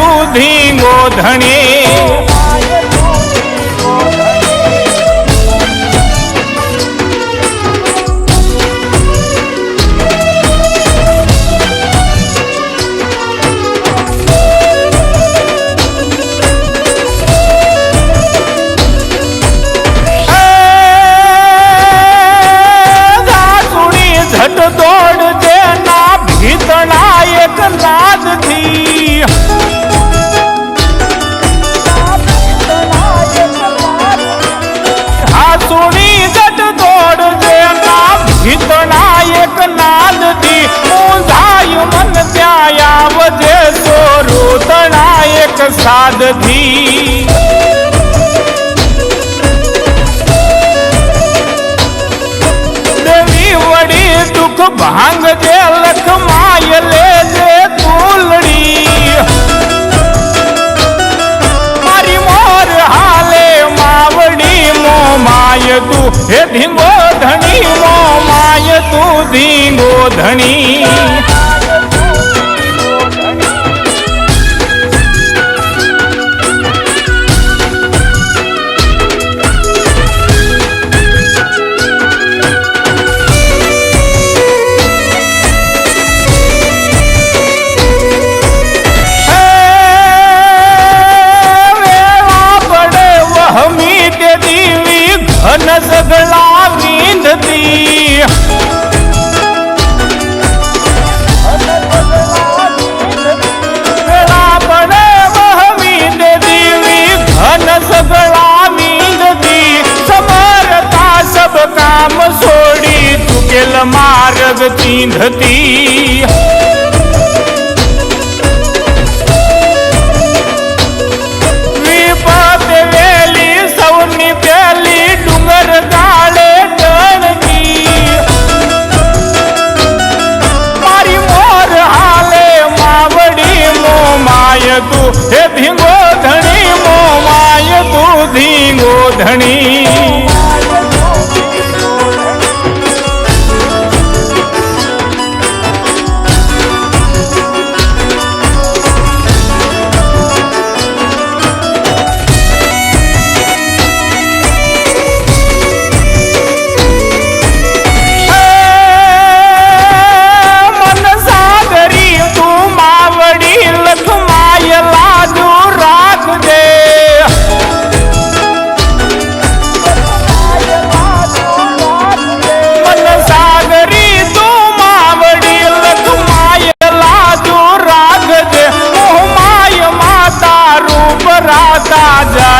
તું ધીંગો ધણી સાધથી દેવી વડી દુઃખ ભાંગ જે લખ માય લેજે તુલડી મારી મોર હાલે માવડી મો માય તું હે ધીંગો ધણી મો માય તું ધીંગો ધણી સગલા વિંધતી પડે વહમી દેવી ઘન સગલા વિંધતી સમરતા સબ કામ છોડી ચુકેલ માર્ગ ચીંધતી વિપત વેલી સૌની પેલી ગાળે ડણકી મારી મોર હાલે માવડી મો માય તું હે ધીંગો ધણી મો માય તું ધીંગો ધણી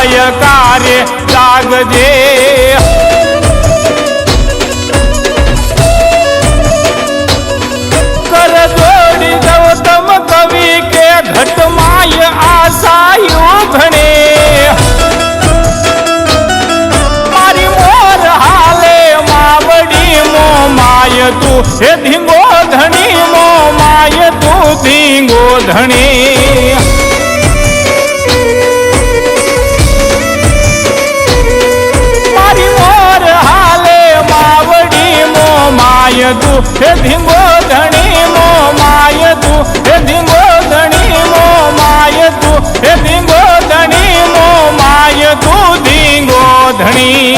જય કાર્ય જાગજે કર જોડી ગૌતમ કવિ કે ઘટમાય આશાયું ઘણે મારી મોર હાલે માવડી મો માય તું હે ધીંગો ધણી મો માય તું ધીંગો ધણી માય તું હે ધીંગો ધણી મો માય તું હે ધીંગો ધણી મો માય તું હે ધીંગો ધણી મો માય તું ધીંગો ધણી